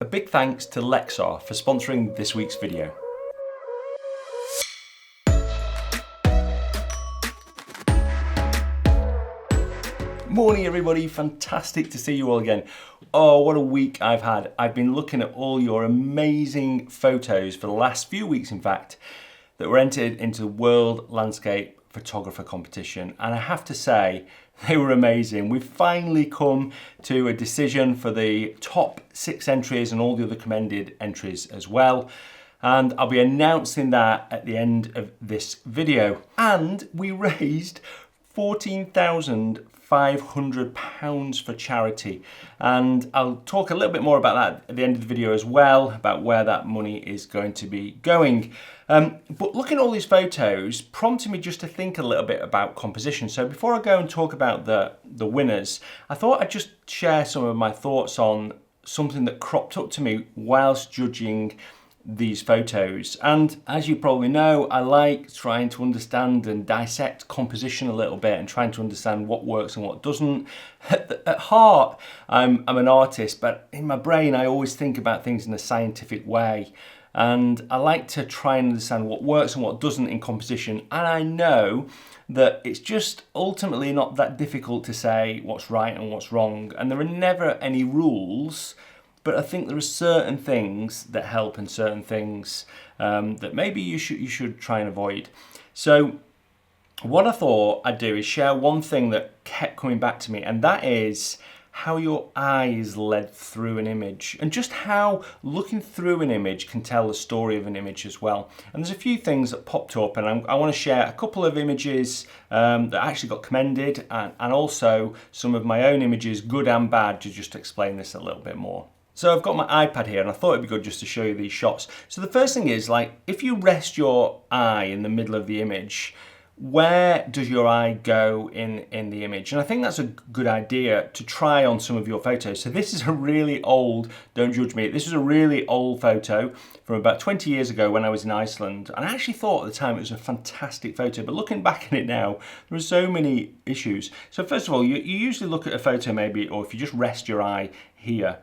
A big thanks to Lexar for sponsoring this week's video. Morning everybody, fantastic to see you all again. Oh, what a week I've had. I've been looking at all your amazing photos for the last few weeks, in fact, that were entered into the World Landscape Photographer Competition. And I have to say, they were amazing. We've finally come to a decision for the top 6 entries and all the other commended entries as well. And I'll be announcing that at the end of this video. And we raised £14,500 for charity, and I'll talk a little bit more about that at the end of the video as well, about where that money is going to be going. But looking at all these photos prompted me just to think a little bit about composition. So before I go and talk about the winners, I thought I'd just share some of my thoughts on something that cropped up to me whilst judging these photos. And as you probably know, I like trying to understand and dissect composition a little bit and trying to understand what works and what doesn't. At heart, I'm an artist, but in my brain I always think about things in a scientific way, and I like to try and understand what works and what doesn't in composition. And I know that it's just ultimately not that difficult to say what's right and what's wrong, and there are never any rules. But I think there are certain things that help and certain things that maybe you should try and avoid. So what I thought I'd do is share one thing that kept coming back to me, and that is how your eyes led through an image, and just how looking through an image can tell the story of an image as well. And there's a few things that popped up, and I want to share a couple of images that actually got commended, and also some of my own images, good and bad, to just explain this a little bit more. So I've got my iPad here, and I thought it'd be good just to show you these shots. So the first thing is, like, if you rest your eye in the middle of the image, where does your eye go in the image? And I think that's a good idea to try on some of your photos. So this is a really old, don't judge me, this is a really old photo from about 20 years ago when I was in Iceland. And I actually thought at the time it was a fantastic photo, but looking back at it now, there are so many issues. So first of all, you usually look at a photo maybe, or if you just rest your eye here,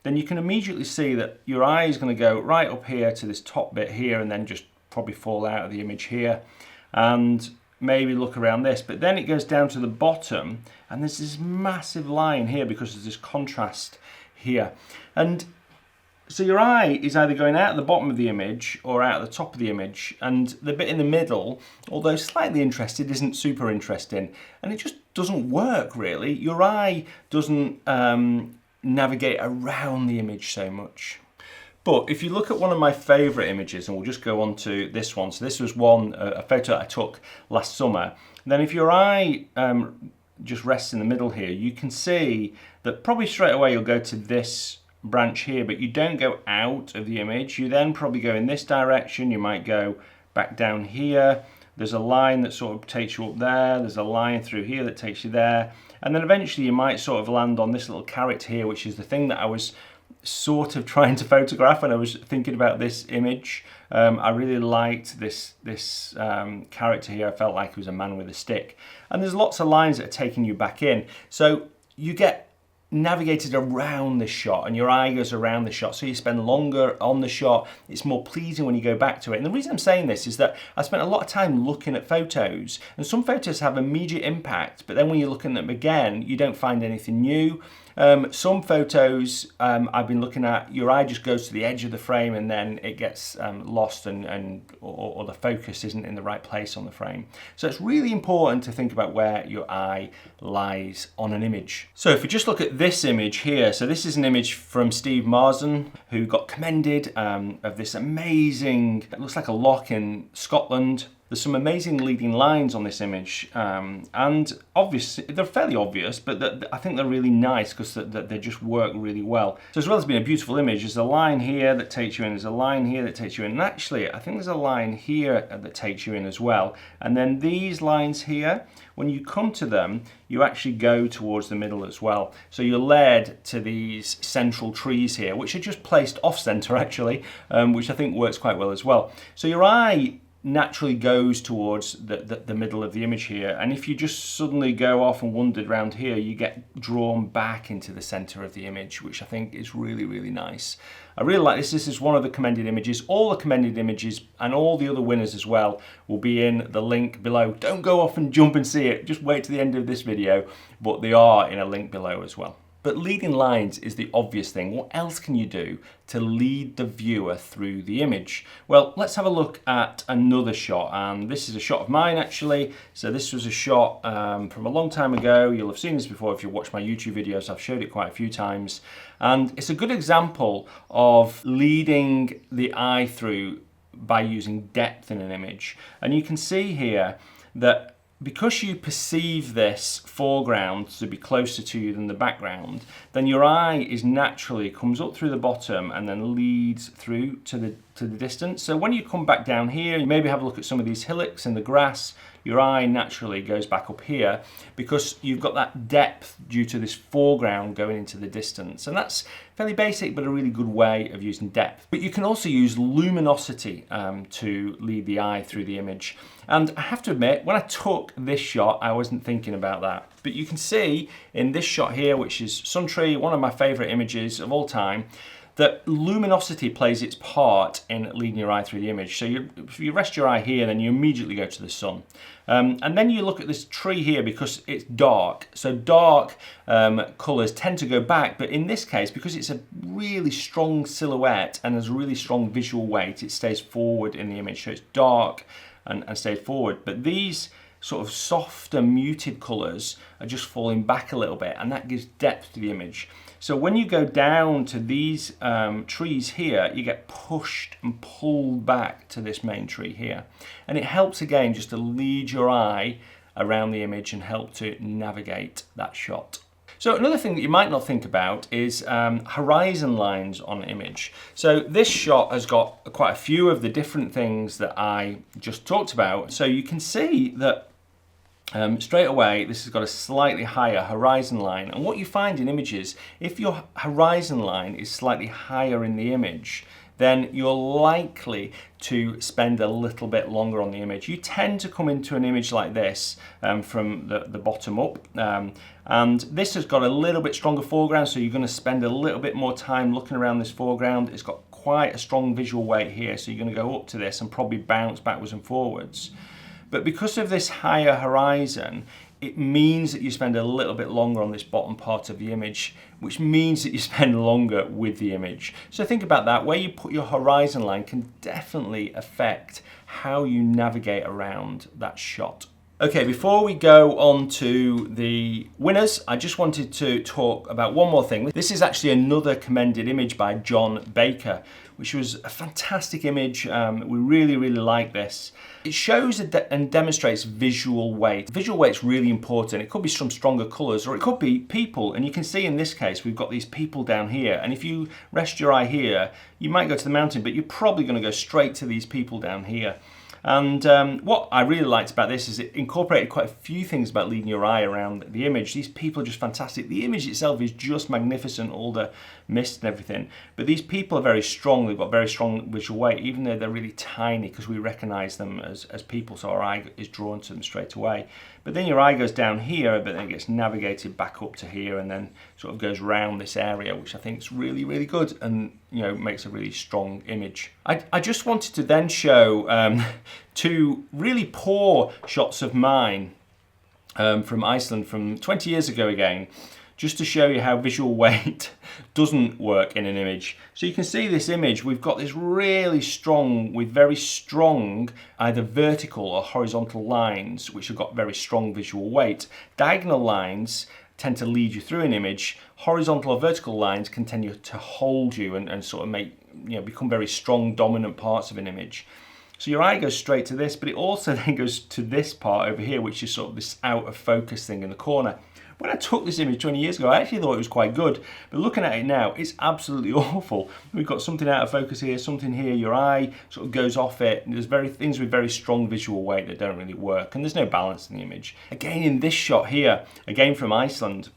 then you can immediately see that your eye is going to go right up here to this top bit here, and then just probably fall out of the image here, and maybe look around this. But then it goes down to the bottom, and there's this massive line here because there's this contrast here. And so your eye is either going out at the bottom of the image or out at the top of the image, and the bit in the middle, although slightly interested, isn't super interesting, and it just doesn't work really. Your eye doesn't navigate around the image so much. But if you look at one of my favourite images, and we'll just go on to this one. So this was a photo I took last summer. Then if your eye just rests in the middle here, you can see that probably straight away you'll go to this branch here, but you don't go out of the image. You then probably go in this direction. You might go back down here. There's a line that sort of takes you up there. There's a line through here that takes you there. And then eventually you might sort of land on this little carrot here, which is the thing that I was sort of trying to photograph when I was thinking about this image. I really liked this character here. I felt like he was a man with a stick. And there's lots of lines that are taking you back in. So you get navigated around the shot, and your eye goes around the shot, so you spend longer on the shot. It's more pleasing when you go back to it. And the reason I'm saying this is that I spent a lot of time looking at photos, and some photos have immediate impact, but then when you're looking at them again, you don't find anything new. Some photos I've been looking at, your eye just goes to the edge of the frame, and then it gets lost, or the focus isn't in the right place on the frame. So it's really important to think about where your eye lies on an image. So if we just look at this image here, so this is an image from Steve Marsden, who got commended of this amazing, it looks like a loch in Scotland. There's some amazing leading lines on this image, and obviously they're fairly obvious, but I think they're really nice because they just work really well. So as well as being a beautiful image, there's a line here that takes you in, there's a line here that takes you in, and actually I think there's a line here that takes you in as well. And then these lines here, when you come to them, you actually go towards the middle as well. So you're led to these central trees here, which are just placed off center actually, which I think works quite well as well. So your eye naturally goes towards the middle of the image here, and if you just suddenly go off and wandered around here, you get drawn back into the center of the image, which I think is really, really nice. I really like this. This is one of the commended images. All the commended images and all the other winners as well will be in the link below. Don't go off and jump and see it, just wait to the end of this video, but they are in a link below as well. But leading lines is the obvious thing. What else can you do to lead the viewer through the image? Well, let's have a look at another shot. And this is a shot of mine, actually. So this was a shot from a long time ago. You'll have seen this before if you watch my YouTube videos. I've showed it quite a few times. And it's a good example of leading the eye through by using depth in an image. And you can see here that because you perceive this foreground to be closer to you than the background, then your eye is naturally comes up through the bottom and then leads through to the distance. So when you come back down here, you maybe have a look at some of these hillocks in the grass, your eye naturally goes back up here because you've got that depth due to this foreground going into the distance. And that's fairly basic, but a really good way of using depth. But you can also use luminosity to lead the eye through the image. And I have to admit, when I took this shot, I wasn't thinking about that. But you can see in this shot here, which is Suntree, one of my favorite images of all time, that luminosity plays its part in leading your eye through the image. So if you rest your eye here, then you immediately go to the sun. And then you look at this tree here because it's dark. So dark colours tend to go back, but in this case, because it's a really strong silhouette and has a really strong visual weight, it stays forward in the image. So it's dark and stays forward. But these sort of softer, muted colours are just falling back a little bit, and that gives depth to the image. So when you go down to these trees here, you get pushed and pulled back to this main tree here. And it helps again just to lead your eye around the image and help to navigate that shot. So another thing that you might not think about is horizon lines on an image. So this shot has got quite a few of the different things that I just talked about. So you can see that straight away, this has got a slightly higher horizon line. And what you find in images, if your horizon line is slightly higher in the image, then you're likely to spend a little bit longer on the image. You tend to come into an image like this from the bottom up. And this has got a little bit stronger foreground, so you're going to spend a little bit more time looking around this foreground. It's got quite a strong visual weight here, so you're going to go up to this and probably bounce backwards and forwards. But because of this higher horizon, it means that you spend a little bit longer on this bottom part of the image, which means that you spend longer with the image. So think about that. Where you put your horizon line can definitely affect how you navigate around that shot. Okay, before we go on to the winners, I just wanted to talk about one more thing. This is actually another commended image by John Baker, which was a fantastic image. We really, really like this. It shows and demonstrates visual weight. Visual weight's really important. It could be some stronger colours, or it could be people. And you can see in this case, we've got these people down here. And if you rest your eye here, you might go to the mountain, but you're probably going to go straight to these people down here. And what I really liked about this is it incorporated quite a few things about leading your eye around the image. These people are just fantastic. The image itself is just magnificent, all the mist and everything. But these people are very strong. They've got very strong visual weight, even though they're really tiny, because we recognize them as people, so our eye is drawn to them straight away. But then your eye goes down here, but then it gets navigated back up to here and then sort of goes round this area, which I think is really, really good and, you know, makes a really strong image. I just wanted to then show two really poor shots of mine from Iceland from 20 years ago again, just to show you how visual weight doesn't work in an image. So you can see this image, we've got this really strong, with very strong, either vertical or horizontal lines, which have got very strong visual weight. Diagonal lines tend to lead you through an image. Horizontal or vertical lines can tend to hold you and sort of make, you know, become very strong, dominant parts of an image. So your eye goes straight to this, but it also then goes to this part over here, which is sort of this out of focus thing in the corner. When I took this image 20 years ago, I actually thought it was quite good, but looking at it now, it's absolutely awful. We've got something out of focus here, something here, your eye sort of goes off it, and there's things with very strong visual weight that don't really work, and there's no balance in the image. Again, in this shot here, again from Iceland,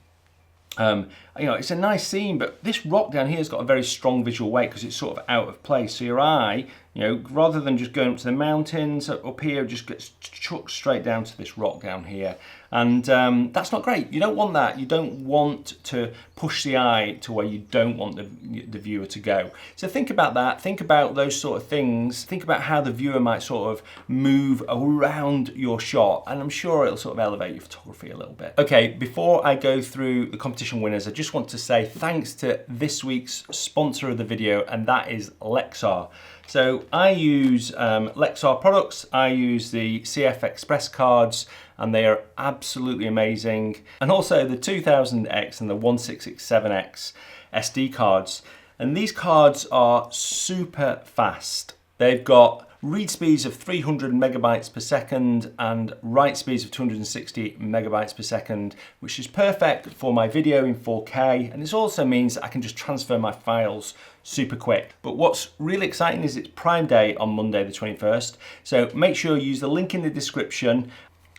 you know, it's a nice scene, but this rock down here has got a very strong visual weight because it's sort of out of place. So your eye You know, rather than just going up to the mountains up here, just gets chucked straight down to this rock down here. And that's not great. You don't want that. You don't want to push the eye to where you don't want the viewer to go. So think about that. Think about those sort of things. Think about how the viewer might sort of move around your shot. And I'm sure it'll sort of elevate your photography a little bit. Okay, before I go through the competition winners, I just want to say thanks to this week's sponsor of the video, and that is Lexar. So I use Lexar products, I use the CF Express cards, and they are absolutely amazing. And also the 2000X and the 1667X SD cards. And these cards are super fast. They've got read speeds of 300 megabytes per second and write speeds of 260 megabytes per second, which is perfect for my video in 4K. And this also means that I can just transfer my files super quick. But what's really exciting is it's Prime Day on Monday the 21st. So make sure you use the link in the description.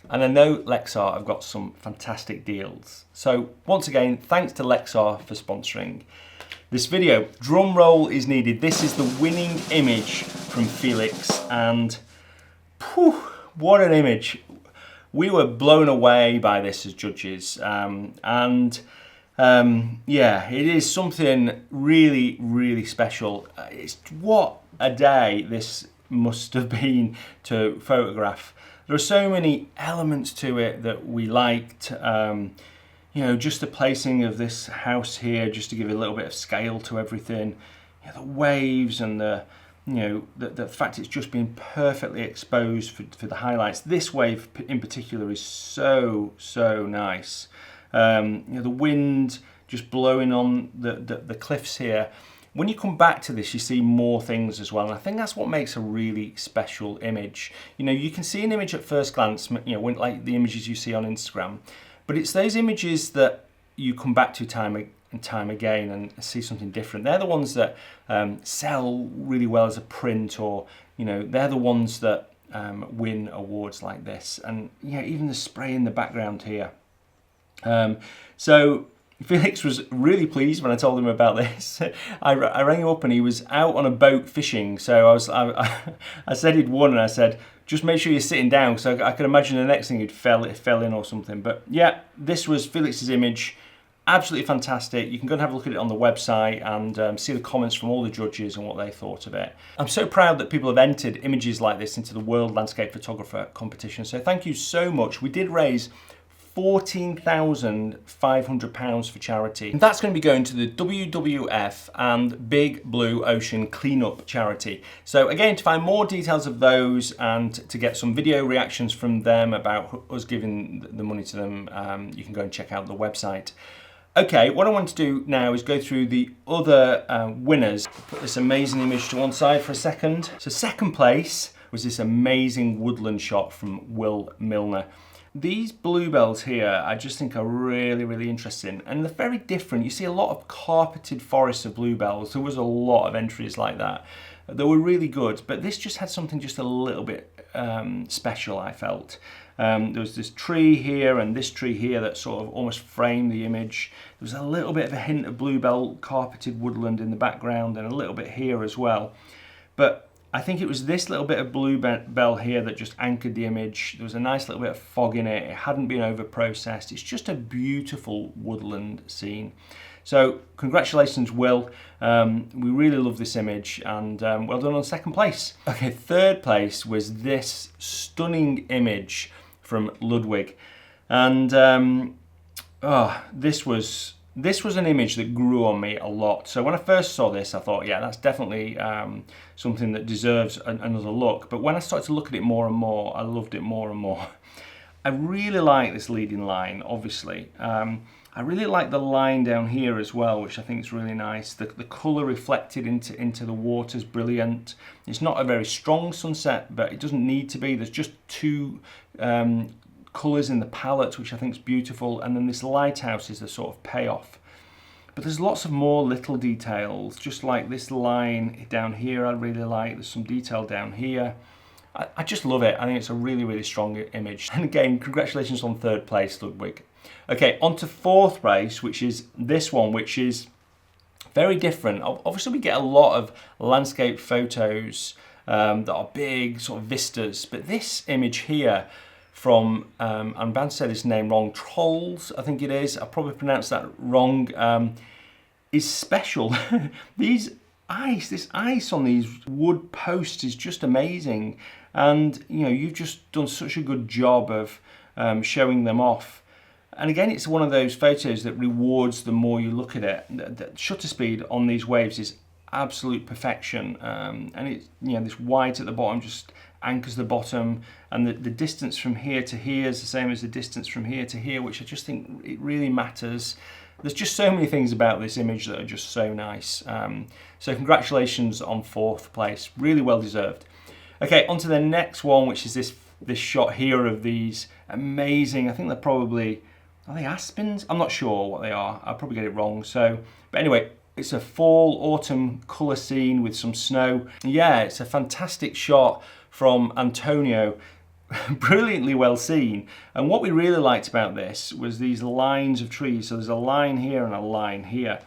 And I know Lexar have got some fantastic deals. So once again, thanks to Lexar for sponsoring this video. Drum roll is needed. This is the winning image from Felix, and whew, what an image. We were blown away by this as judges, yeah, it is something really, really special. It's what a day this must have been to photograph. There are so many elements to it that we liked. You know, just the placing of this house here, just to give a little bit of scale to everything. You know, the waves and the fact it's just been perfectly exposed for the highlights. This wave in particular is so nice. You know, the wind just blowing on the cliffs here. When you come back to this, you see more things as well, and I think that's what makes a really special image. You know, you can see an image at first glance, you know, like the images you see on Instagram. But it's those images that you come back to time and time again and see something different. They're the ones that sell really well as a print, or, you know, they're the ones that win awards like this. And, yeah, even the spray in the background here. So Felix was really pleased when I told him about this. I rang him up and he was out on a boat fishing. So I said he'd won, and I said, just make sure you're sitting down, so I could imagine the next thing it fell in or something. But yeah, this was Felix's image. Absolutely fantastic. You can go and have a look at it on the website and see the comments from all the judges and what they thought of it. I'm so proud that people have entered images like this into the World Landscape Photographer competition. So thank you so much. We did raise £14,500 for charity. And that's going to be going to the WWF and Big Blue Ocean Cleanup charity. So again, to find more details of those and to get some video reactions from them about us giving the money to them, you can go and check out the website. Okay, what I want to do now is go through the other winners. Put this amazing image to one side for a second. So second place was this amazing woodland shot from Will Milner. These bluebells here, I just think are really, really interesting, and they're very different. You see a lot of carpeted forests of bluebells. There was a lot of entries like that. They were really good, but this just had something just a little bit special, I felt. There was this tree here and this tree here that sort of almost framed the image. There was a little bit of a hint of bluebell carpeted woodland in the background, and a little bit here as well. But I think it was this little bit of bluebell here that just anchored the image. There was a nice little bit of fog in it. It hadn't been over-processed. It's just a beautiful woodland scene. So congratulations, Will. We really love this image, and well done on second place. Okay, third place was this stunning image from Ludwig. And this was an image that grew on me a lot. So when I first saw this, I thought, yeah, that's definitely something that deserves another look. But when I started to look at it more and more, I loved it more and more. I really like this leading line, obviously. I really like the line down here as well, which I think is really nice. The colour reflected into the water is brilliant. It's not a very strong sunset, but it doesn't need to be. There's just two colours in the palette, which I think is beautiful, and then this lighthouse is the sort of payoff. But there's lots of more little details, just like this line down here I really like. There's some detail down here. I just love it. I think it's a really, really strong image. And again, congratulations on third place, Ludwig. Okay, on to fourth race, which is this one, which is very different. Obviously, we get a lot of landscape photos that are big sort of vistas. But this image here from, I'm about to say this name wrong, Trolls, I think it is, I probably pronounced that wrong, is special. This ice on these wood posts is just amazing. And you know, you've just done such a good job of showing them off. And again, it's one of those photos that rewards the more you look at it. The shutter speed on these waves is absolute perfection, and it's, you know, this white at the bottom just anchors the bottom, and the distance from here to here is the same as the distance from here to here, which I just think it really matters. There's just so many things about this image that are just so nice. So congratulations on 4th place, really well deserved. Okay, on to the next one, which is this shot here of these amazing, I think they're probably, are they aspens? I'm not sure what they are, I'll probably get it wrong. So, but anyway, it's a fall autumn colour scene with some snow. Yeah, it's a fantastic shot from Antonio, brilliantly well seen. And what we really liked about this was these lines of trees. So there's a line here and a line here,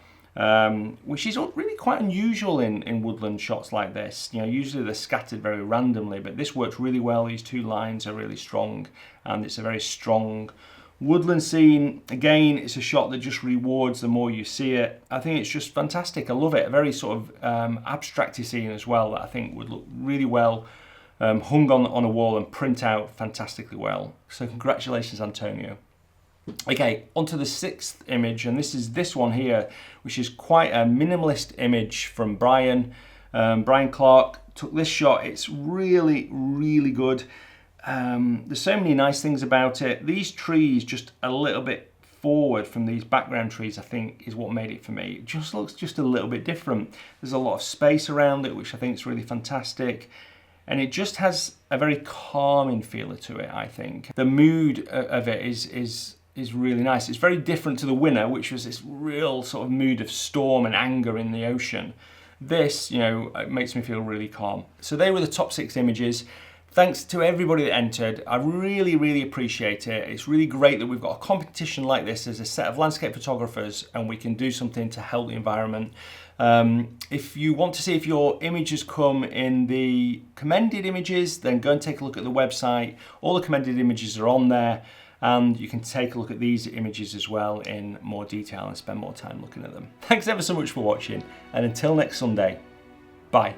which is really quite unusual in woodland shots like this. You know, usually they're scattered very randomly, but this works really well. These two lines are really strong, and it's a very strong woodland scene. Again, it's a shot that just rewards the more you see it. I think it's just fantastic. I love it. A very sort of abstracty scene as well that I think would look really well hung on a wall and print out fantastically well. So congratulations, Antonio. Okay, on to the 6th image, and this is this one here, which is quite a minimalist image from Brian. Brian Clark took this shot. It's really, really good. There's so many nice things about it. These trees just a little bit forward from these background trees, I think, is what made it for me. It just looks just a little bit different. There's a lot of space around it, which I think is really fantastic. And it just has a very calming feel to it, I think. The mood of it is really nice. It's very different to the winner, which was this real sort of mood of storm and anger in the ocean. This, you know, it makes me feel really calm. So they were the top 6 images. Thanks to everybody that entered. I really, really appreciate it. It's really great that we've got a competition like this as a set of landscape photographers, and we can do something to help the environment. If you want to see if your images come in the commended images, then go and take a look at the website. All the commended images are on there, and you can take a look at these images as well in more detail and spend more time looking at them. Thanks ever so much for watching, and until next Sunday, bye.